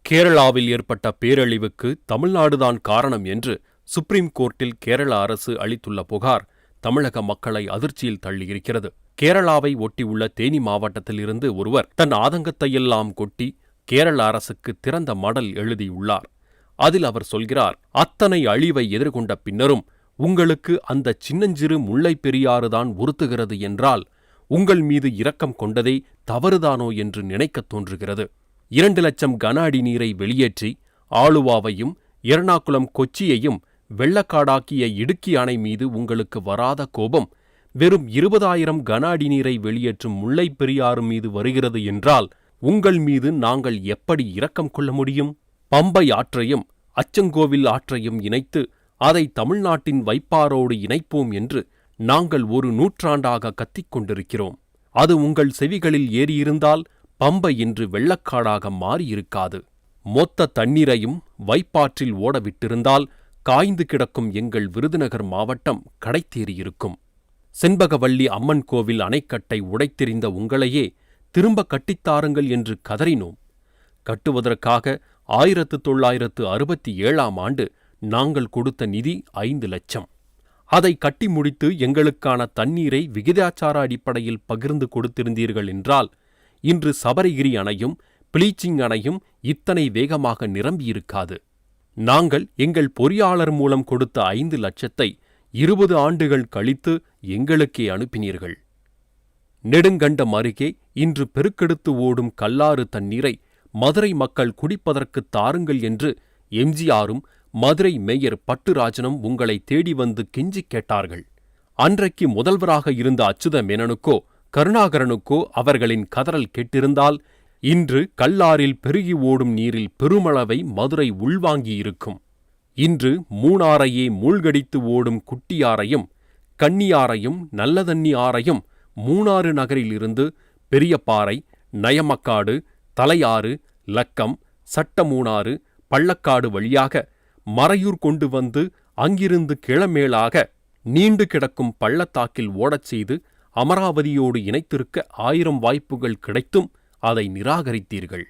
கேரளாவில் ஏற்பட்ட பேரழிவுக்கு தமிழ்நாடுதான் காரணம் என்று சுப்ரீம் கோர்ட்டில் கேரள அரசு அளித்துள்ள புகார் தமிழக மக்களை அதிர்ச்சியில் தள்ளியிருக்கிறது. கேரளாவை ஒட்டியுள்ள தேனி மாவட்டத்திலிருந்து ஒருவர் தன் ஆதங்கத்தையெல்லாம் கொட்டி கேரள அரசுக்கு திறந்த மடல் எழுதியுள்ளார். அதில் அவர் சொல்கிறார், அத்தனை அழிவை எதிர்கொண்ட பின்னரும் உங்களுக்கு அந்த சின்னஞ்சிறு முல்லைப் பெரியாறுதான் உறுத்துகிறது என்றால் உங்கள் மீது இரக்கம் கொண்டதே தவறுதானோ என்று நினைக்கத் தோன்றுகிறது. 2 லட்சம் கன அடி நீரை வெளியேற்றி ஆலுவாவையும் எர்ணாகுளம் கொச்சியையும் வெள்ளக்காடாக்கிய இடுக்கி அணை மீது உங்களுக்கு வராத கோபம் வெறும் 20,000 கன அடி நீரை வெளியேற்றும் முல்லைப் பெரியாறு மீது வருகிறது என்றால் உங்கள் மீது நாங்கள் எப்படி இரக்கம் கொள்ள முடியும்? பம்பை ஆற்றையும் அச்சங்கோவில் ஆற்றையும் இணைத்து அதை தமிழ்நாட்டின் வைப்பாரோடு இணைப்போம் என்று நாங்கள் 1 நூற்றாண்டாக கத்திக் கொண்டிருக்கிறோம். அது உங்கள் செவிகளில் ஏறியிருந்தால் பம்பை இன்று வெள்ளக்காடாக மாறியிருக்காது. மொத்த தண்ணீரையும் வைப்பாற்றில் ஓடவிட்டிருந்தால் காய்ந்து கிடக்கும் எங்கள் விருதுநகர் மாவட்டம் கடைத்தேறியிருக்கும். செண்பகவல்லி அம்மன் கோவில் அணைக்கட்டை உடைத்தெறிந்த உங்களையே திரும்ப கட்டித்தாருங்கள் என்று கதறினோம். கட்டுவதற்காக 1967ஆம் ஆண்டு நாங்கள் கொடுத்த நிதி 5 லட்சம். அதை கட்டி முடித்து எங்களுக்கான தண்ணீரை விகிதாச்சார அடிப்படையில் பகிர்ந்து கொடுத்திருந்தீர்கள் என்றால் இன்று சபரிகிரி அணையும் பிளீச்சிங் அணையும் இத்தனை வேகமாக நிரம்பியிருக்காது. நாங்கள் எங்கள் பொறியாளர் மூலம் கொடுத்த 5 லட்சத்தை 20 ஆண்டுகள் கழித்து எங்களுக்கே அனுப்பினீர்கள். நெடுங்கண்டம் அருகே இன்று பெருக்கெடுத்து ஓடும் கல்லாறு தண்ணீரை மதுரை மக்கள் குடிப்பதற்கு தாருங்கள் என்று எம்ஜிஆரும் மதுரை மேயர் பட்டுராஜனும் உங்களை தேடி வந்து கெஞ்சிக் கேட்டார்கள். அன்றைக்கு முதல்வராக இருந்த அச்சுத மேனனுக்கோ கருணாகரனுக்கோ அவர்களின் கதறல் கேட்டிருந்தால் இன்று கல்லாறில் பெருகி ஓடும் நீரில் பெருமளவை மதுரை உள்வாங்கியிருக்கும். இன்று மூணாறையே மூழ்கடித்து ஓடும் குட்டியாறையும் கன்னியாறையும் நல்லதண்ணி ஆறையும் மூணாறு நகரிலிருந்து பெரியபாறை, நயமக்காடு, தலையாறு, லக்கம், சட்டமூணாறு, பள்ளக்காடு வழியாக மறையூர் கொண்டு வந்து அங்கிருந்து கிழமேலாக நீண்டு கிடக்கும் பள்ளத்தாக்கில் ஓடச் செய்து அமராவதியோடு இணைத்திருக்க 1000 வாய்ப்புகள் கிடைத்தும் அதை நிராகரித்தீர்கள்.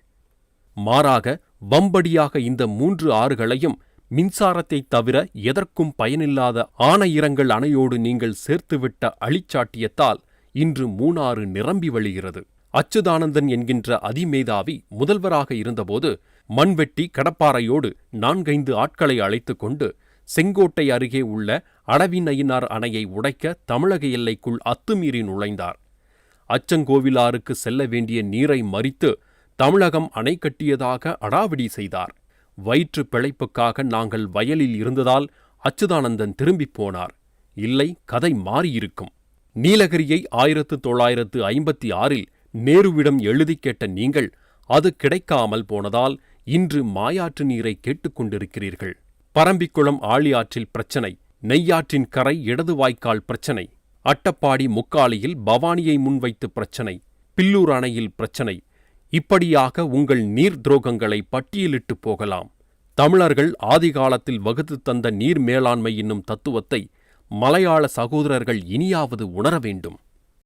மாறாக வம்படியாக இந்த 3 ஆறுகளையும் மின்சாரத்தைத் தவிர எதற்கும் பயனில்லாத ஆனையிரங்கல் அணையோடு நீங்கள் சேர்த்துவிட்ட அழிச்சாட்டியத்தால் இன்று மூணாறு நிரம்பி வழிகிறது. அச்சுதானந்தன் என்கின்ற அதிமேதாவி முதல்வராக இருந்தபோது மண்வெட்டி கடப்பாறையோடு 4-5 ஆட்களை அழைத்துக் கொண்டு செங்கோட்டை அருகே உள்ள அடவிநயினார் அணையை உடைக்க தமிழக எல்லைக்குள் அத்துமீறி நுழைந்தார். அச்சங்கோவிலாருக்கு செல்ல வேண்டிய நீரை மறித்து தமிழகம் அணை கட்டியதாக அடாவடி செய்தார். வயிற்று பிழைப்புக்காக நாங்கள் வயலில் இருந்ததால் அச்சுதானந்தன் திரும்பிப் போனார். இல்லை, கதை மாறியிருக்கும். நீலகிரியை 1956இல் நேருவிடம் எழுதி கேட்ட நீங்கள் அது கிடைக்காமல் போனதால் இன்று மாயாற்று நீரை கேட்டுக்கொண்டிருக்கிறீர்கள். பரம்பிக்குளம் ஆழியாற்றில் பிரச்சனை, நெய்யாற்றின் கரை இடது வாய்க்கால் பிரச்சனை, அட்டப்பாடி முக்காலியில் பவானியை முன்வைத்து பிரச்சனை, பில்லூர் அணையில் பிரச்சனை, இப்படியாக உங்கள் நீர் துரோகங்களை பட்டியலிட்டு போகலாம். தமிழர்கள் ஆதிகாலத்தில் வகுத்து தந்த நீர் மேலாண்மை என்னும் தத்துவத்தை மலையாள சகோதரர்கள் இனியாவது உணர வேண்டும்.